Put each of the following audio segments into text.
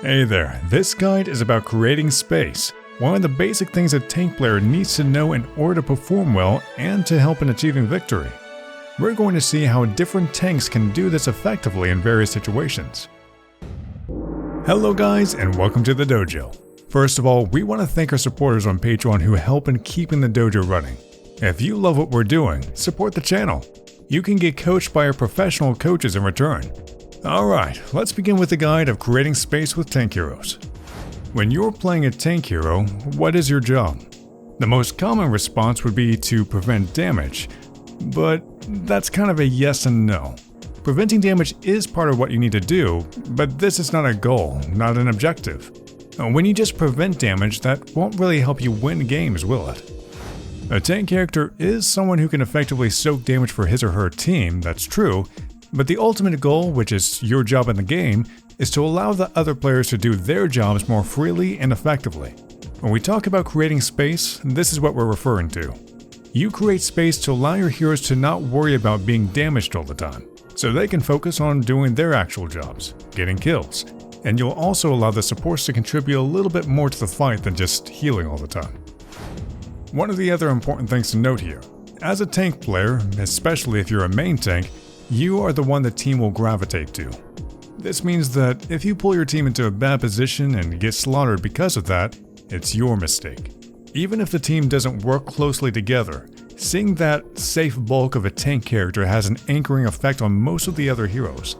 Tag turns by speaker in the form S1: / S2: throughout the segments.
S1: Hey there, this guide is about creating space, one of the basic things a tank player needs to know in order to perform well and to help in achieving victory. We're going to see how different tanks can do this effectively in various situations. Hello guys, and welcome to the dojo. First of all, we want to thank our supporters on Patreon who help in keeping the dojo running. If you love what we're doing, support the channel. You can get coached by our professional coaches in return. Alright, let's begin with the guide of creating space with tank heroes. When you're playing a tank hero, what is your job? The most common response would be to prevent damage, but that's kind of a yes and no. Preventing damage is part of what you need to do, but this is not a goal, not an objective. When you just prevent damage, that won't really help you win games, will it? A tank character is someone who can effectively soak damage for his or her team, that's true, but the ultimate goal, which is your job in the game, is to allow the other players to do their jobs more freely and effectively. When we talk about creating space, this is what we're referring to. You create space to allow your heroes to not worry about being damaged all the time, so they can focus on doing their actual jobs, getting kills, and you'll also allow the supports to contribute a little bit more to the fight than just healing all the time. One of the other important things to note here, as a tank player, especially if you're a main tank, you are the one the team will gravitate to. This means that if you pull your team into a bad position and get slaughtered because of that, it's your mistake. Even if the team doesn't work closely together, seeing that safe bulk of a tank character has an anchoring effect on most of the other heroes.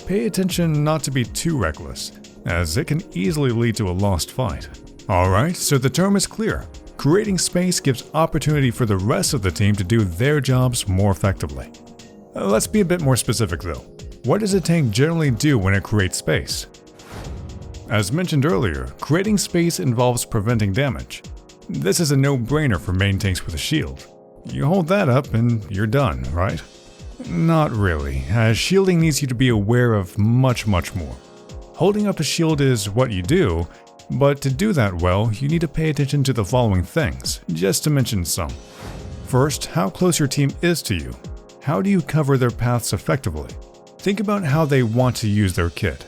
S1: Pay attention not to be too reckless, as it can easily lead to a lost fight. Alright, so the term is clear. Creating space gives opportunity for the rest of the team to do their jobs more effectively. Let's be a bit more specific though. What does a tank generally do when it creates space? As mentioned earlier, creating space involves preventing damage. This is a no-brainer for main tanks with a shield. You hold that up and you're done, right? Not really, as shielding needs you to be aware of much more. Holding up a shield is what you do, but to do that well, you need to pay attention to the following things, just to mention some. First, how close your team is to you. How do you cover their paths effectively? Think about how they want to use their kit.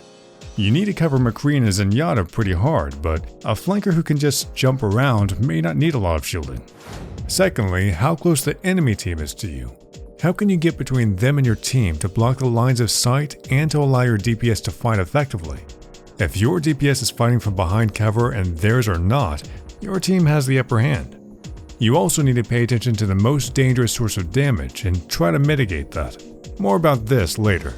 S1: You need to cover McCree and his Zenyatta pretty hard, but a flanker who can just jump around may not need a lot of shielding. Secondly, how close the enemy team is to you. How can you get between them and your team to block the lines of sight and to allow your DPS to fight effectively? If your DPS is fighting from behind cover and theirs are not, your team has the upper hand. You also need to pay attention to the most dangerous source of damage and try to mitigate that. More about this later.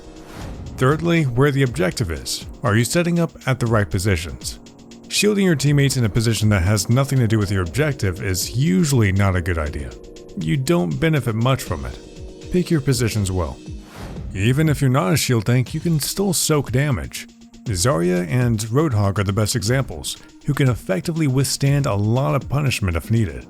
S1: Thirdly, where the objective is. Are you setting up at the right positions? Shielding your teammates in a position that has nothing to do with your objective is usually not a good idea. You don't benefit much from it. Pick your positions well. Even if you're not a shield tank, you can still soak damage. Zarya and Roadhog are the best examples, who can effectively withstand a lot of punishment if needed.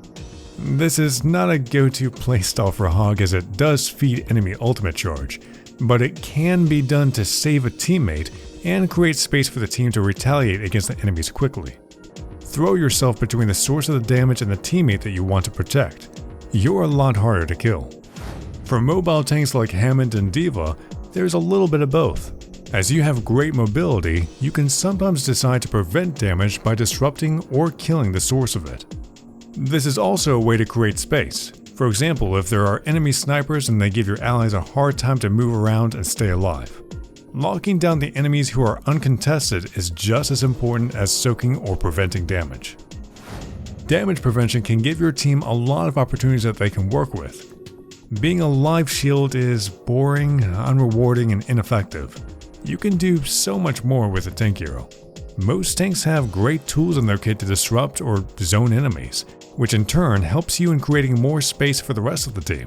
S1: This is not a go-to playstyle for Hog as it does feed enemy ultimate charge, but it can be done to save a teammate and create space for the team to retaliate against the enemies quickly. Throw yourself between the source of the damage and the teammate that you want to protect. You're a lot harder to kill. For mobile tanks like Hammond and D.Va, there's a little bit of both. As you have great mobility, you can sometimes decide to prevent damage by disrupting or killing the source of it. This is also a way to create space. For example, if there are enemy snipers and they give your allies a hard time to move around and stay alive. Locking down the enemies who are uncontested is just as important as soaking or preventing damage. Damage prevention can give your team a lot of opportunities that they can work with. Being a live shield is boring, unrewarding, and ineffective. You can do so much more with a tank hero. Most tanks have great tools in their kit to disrupt or zone enemies, which in turn helps you in creating more space for the rest of the team.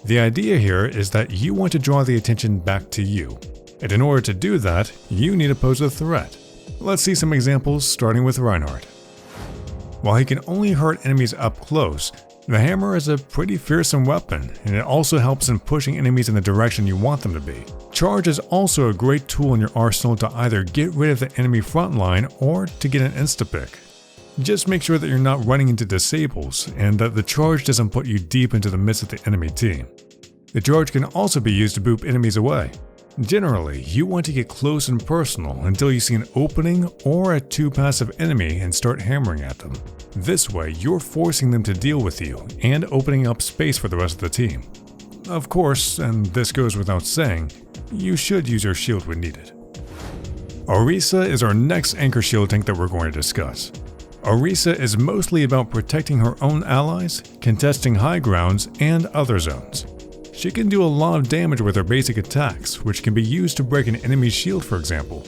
S1: The idea here is that you want to draw the attention back to you, and in order to do that, you need to pose a threat. Let's see some examples, starting with Reinhardt. While he can only hurt enemies up close, the hammer is a pretty fearsome weapon, and it also helps in pushing enemies in the direction you want them to be. Charge is also a great tool in your arsenal to either get rid of the enemy front line or to get an insta-pick. Just make sure that you're not running into disables and that the charge doesn't put you deep into the midst of the enemy team. The charge can also be used to boop enemies away. Generally, you want to get close and personal until you see an opening or a 2 passive enemy and start hammering at them. This way, you're forcing them to deal with you and opening up space for the rest of the team. Of course, and this goes without saying, you should use your shield when needed. Orisa is our next anchor shield tank that we're going to discuss. Orisa is mostly about protecting her own allies, contesting high grounds, and other zones. She can do a lot of damage with her basic attacks, which can be used to break an enemy's shield for example.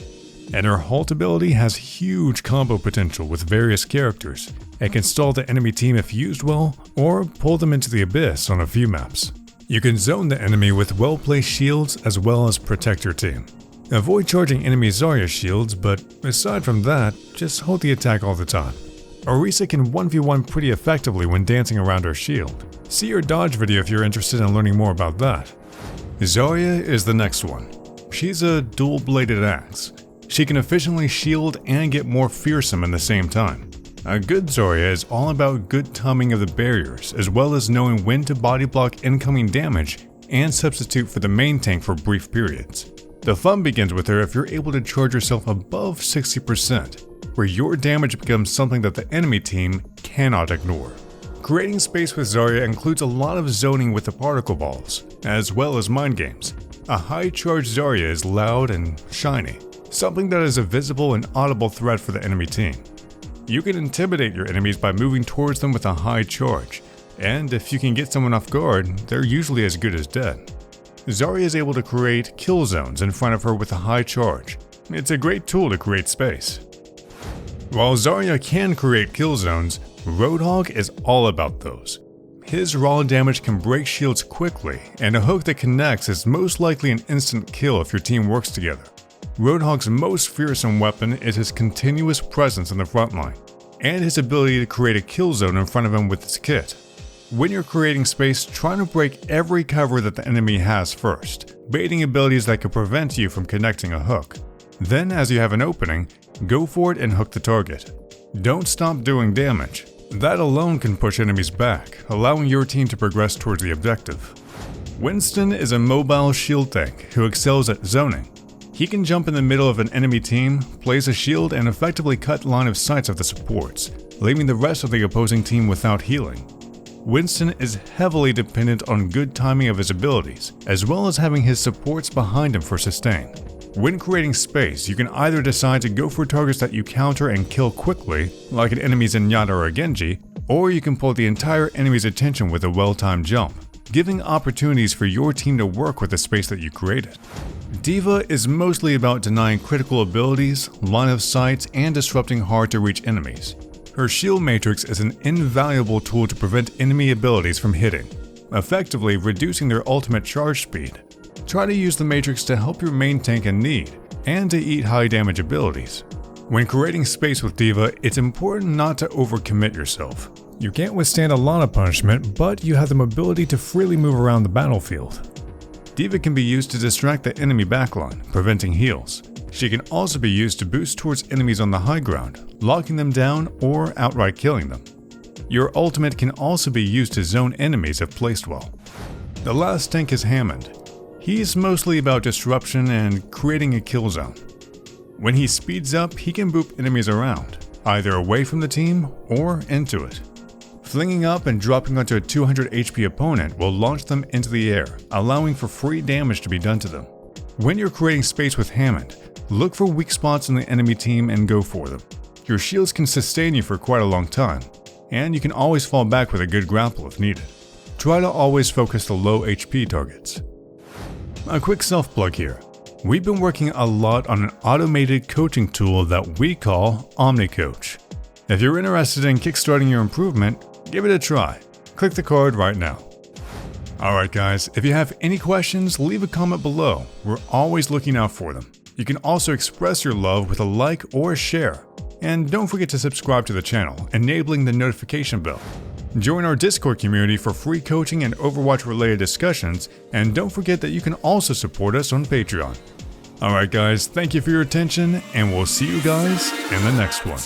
S1: And her halt ability has huge combo potential with various characters, and can stall the enemy team if used well, or pull them into the abyss on a few maps. You can zone the enemy with well-placed shields as well as protect your team. Avoid charging enemy Zarya shields, but aside from that, just hold the attack all the time. Orisa can 1v1 pretty effectively when dancing around her shield. See her dodge video if you're interested in learning more about that. Zarya is the next one. She's a dual-bladed axe. She can efficiently shield and get more fearsome in the same time. A good Zarya is all about good timing of the barriers, as well as knowing when to body block incoming damage and substitute for the main tank for brief periods. The fun begins with her if you're able to charge yourself above 60%, where your damage becomes something that the enemy team cannot ignore. Creating space with Zarya includes a lot of zoning with the particle balls, as well as mind games. A high charge Zarya is loud and shiny, something that is a visible and audible threat for the enemy team. You can intimidate your enemies by moving towards them with a high charge, and if you can get someone off guard, they're usually as good as dead. Zarya is able to create kill zones in front of her with a high charge. It's a great tool to create space. While Zarya can create kill zones, Roadhog is all about those. His raw damage can break shields quickly, and a hook that connects is most likely an instant kill if your team works together. Roadhog's most fearsome weapon is his continuous presence in the front line, and his ability to create a kill zone in front of him with his kit. When you're creating space, try to break every cover that the enemy has first, baiting abilities that could prevent you from connecting a hook. Then, as you have an opening, go for it and hook the target. Don't stop doing damage. That alone can push enemies back, allowing your team to progress towards the objective. Winston is a mobile shield tank who excels at zoning. He can jump in the middle of an enemy team, place a shield, and effectively cut line of sight of the supports, leaving the rest of the opposing team without healing. Winston is heavily dependent on good timing of his abilities, as well as having his supports behind him for sustain. When creating space, you can either decide to go for targets that you counter and kill quickly, like an enemy's Zenyatta or a Genji, or you can pull the entire enemy's attention with a well-timed jump, giving opportunities for your team to work with the space that you created. D.Va is mostly about denying critical abilities, line of sight, and disrupting hard-to-reach enemies. Her shield matrix is an invaluable tool to prevent enemy abilities from hitting, effectively reducing their ultimate charge speed. Try to use the matrix to help your main tank in need, and to eat high damage abilities. When creating space with D.Va, it's important not to overcommit yourself. You can't withstand a lot of punishment, but you have the mobility to freely move around the battlefield. D.Va can be used to distract the enemy backline, preventing heals. She can also be used to boost towards enemies on the high ground, locking them down or outright killing them. Your ultimate can also be used to zone enemies if placed well. The last tank is Hammond. He's mostly about disruption and creating a kill zone. When he speeds up, he can boop enemies around, either away from the team or into it. Flinging up and dropping onto a 200 HP opponent will launch them into the air, allowing for free damage to be done to them. When you're creating space with Hammond, look for weak spots in the enemy team and go for them. Your shields can sustain you for quite a long time, and you can always fall back with a good grapple if needed. Try to always focus the low HP targets. A quick self-plug here. We've been working a lot on an automated coaching tool that we call OmniCoach. If you're interested in kickstarting your improvement, give it a try. Click the card right now. Alright guys, if you have any questions, leave a comment below. We're always looking out for them. You can also express your love with a like or a share. And don't forget to subscribe to the channel, enabling the notification bell. Join our Discord community for free coaching and Overwatch related discussions, and don't forget that you can also support us on Patreon. Alright guys, thank you for your attention, and we'll see you guys in the next one.